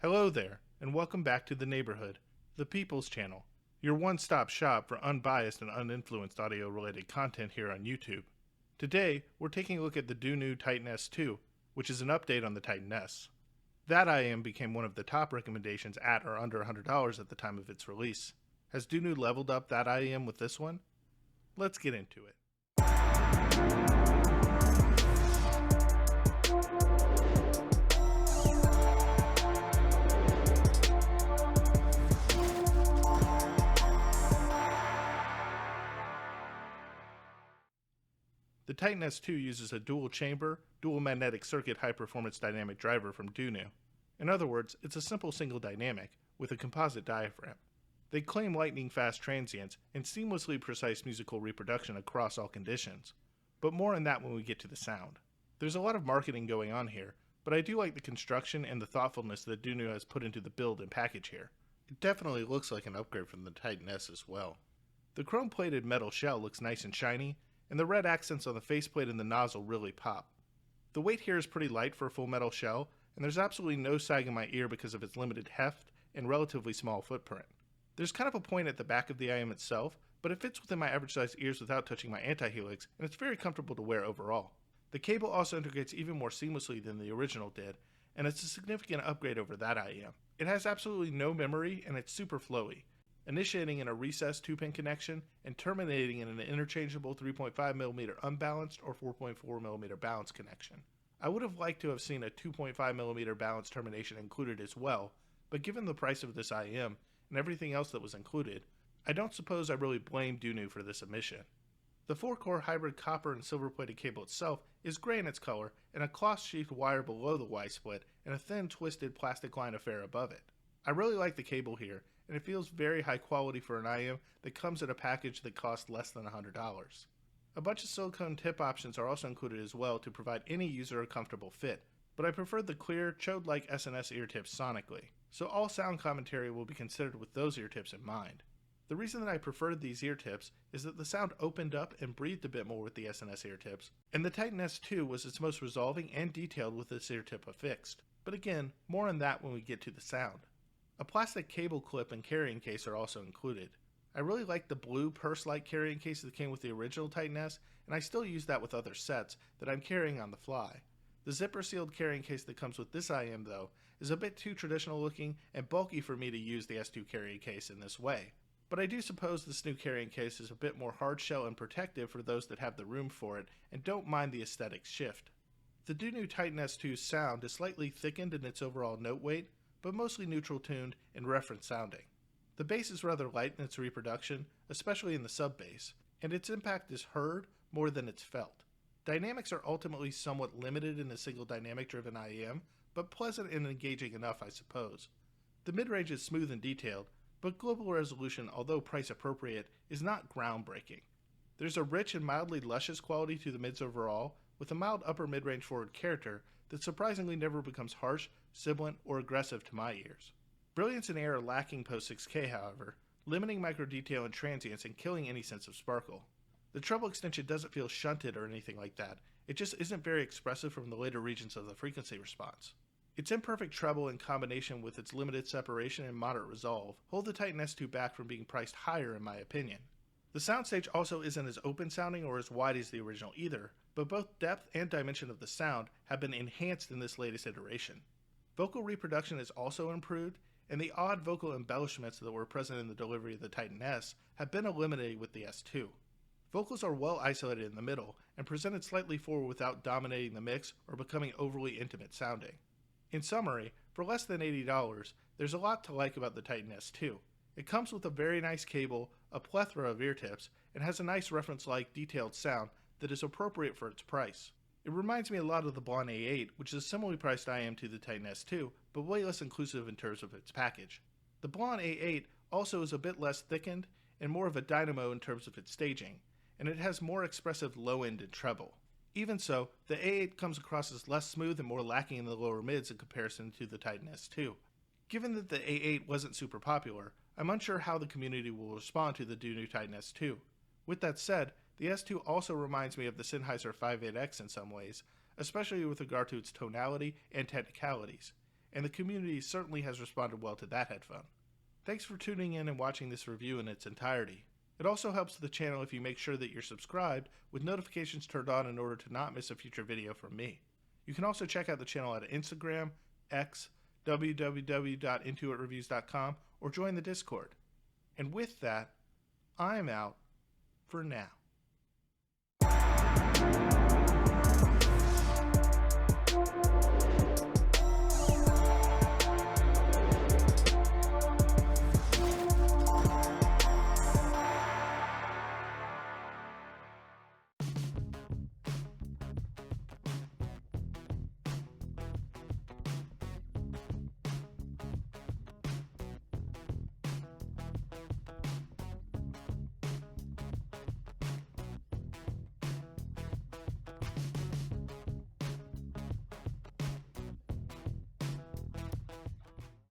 Hello there, and welcome back to The Neighborhood, the People's Channel, your one-stop shop for unbiased and uninfluenced audio-related content here on YouTube. Today, we're taking a look at the Dunu Titan S2, which is an update on the Titan S. That IM became one of the top recommendations at or under $100 at the time of its release. Has Dunu leveled up that IM with this one? Let's get into it. The Titan S2 uses a dual-chamber, dual-magnetic circuit high-performance dynamic driver from Dunu. In other words, it's a simple single dynamic, with a composite diaphragm. They claim lightning-fast transients and seamlessly precise musical reproduction across all conditions. But more on that when we get to the sound. There's a lot of marketing going on here, but I do like the construction and the thoughtfulness that Dunu has put into the build and package here. It definitely looks like an upgrade from the Titan S as well. The chrome-plated metal shell looks nice and shiny, and the red accents on the faceplate and the nozzle really pop. The weight here is pretty light for a full metal shell, and there's absolutely no sag in my ear because of its limited heft and relatively small footprint. There's kind of a point at the back of the IM itself, but it fits within my average-sized ears without touching my anti-helix, and it's very comfortable to wear overall. The cable also integrates even more seamlessly than the original did, and it's a significant upgrade over that IM. It has absolutely no memory, and it's super flowy, initiating in a recessed 2-pin connection and terminating in an interchangeable 3.5mm unbalanced or 4.4mm balanced connection. I would have liked to have seen a 2.5mm balanced termination included as well, but given the price of this IM and everything else that was included, I don't suppose I really blame Dunu for this omission. The 4-core hybrid copper and silver-plated cable itself is gray in its color and a cloth-sheathed wire below the Y-split and a thin twisted plastic line affair above it. I really like the cable here, and it feels very high quality for an IM that comes in a package that costs less than $100. A bunch of silicone tip options are also included as well to provide any user a comfortable fit, but I prefer the clear, chode-like SNS ear tips sonically, so all sound commentary will be considered with those ear tips in mind. The reason that I preferred these ear tips is that the sound opened up and breathed a bit more with the SNS ear tips, and the Titan S2 was its most resolving and detailed with this ear tip affixed. But again, more on that when we get to the sound. A plastic cable clip and carrying case are also included. I really like the blue purse-like carrying case that came with the original Titan S, and I still use that with other sets that I'm carrying on the fly. The zipper-sealed carrying case that comes with this IM, though, is a bit too traditional looking and bulky for me to use the S2 carrying case in this way. But I do suppose this new carrying case is a bit more hard shell and protective for those that have the room for it and don't mind the aesthetic shift. The Dunu Titan S2's sound is slightly thickened in its overall note weight, but mostly neutral tuned and reference sounding. The bass is rather light in its reproduction, especially in the sub-bass, and its impact is heard more than it's felt. Dynamics are ultimately somewhat limited in a single dynamic-driven IEM, but pleasant and engaging enough, I suppose. The mid-range is smooth and detailed, but global resolution, although price appropriate, is not groundbreaking. There's a rich and mildly luscious quality to the mids overall, with a mild upper mid-range forward character that surprisingly never becomes harsh, sibilant, or aggressive to my ears. Brilliance and air are lacking post 6K, however, limiting micro detail and transients and killing any sense of sparkle. The treble extension doesn't feel shunted or anything like that, it just isn't very expressive from the later regions of the frequency response. Its imperfect treble in combination with its limited separation and moderate resolve hold the Titan S2 back from being priced higher in my opinion. The soundstage also isn't as open sounding or as wide as the original either, but both depth and dimension of the sound have been enhanced in this latest iteration. Vocal reproduction is also improved, and the odd vocal embellishments that were present in the delivery of the Titan S have been eliminated with the S2. Vocals are well isolated in the middle and presented slightly forward without dominating the mix or becoming overly intimate sounding. In summary, for less than $80, there's a lot to like about the Titan S2. It comes with a very nice cable, a plethora of ear tips, and has a nice reference-like detailed sound that is appropriate for its price. It reminds me a lot of the Blon A8, which is a similarly priced IM to the Titan S2, but way less inclusive in terms of its package. The Blon A8 also is a bit less thickened and more of a dynamo in terms of its staging, and it has more expressive low end and treble. Even so, the A8 comes across as less smooth and more lacking in the lower mids in comparison to the Titan S2. Given that the A8 wasn't super popular, I'm unsure how the community will respond to the Dunu Titan S2. With that said, the S2 also reminds me of the Sennheiser 58X in some ways, especially with regard to its tonality and technicalities, and the community certainly has responded well to that headphone. Thanks for tuning in and watching this review in its entirety. It also helps the channel if you make sure that you're subscribed with notifications turned on in order to not miss a future video from me. You can also check out the channel at Instagram, X, www.intoitreviews.com, or join the Discord. And with that, I'm out for now.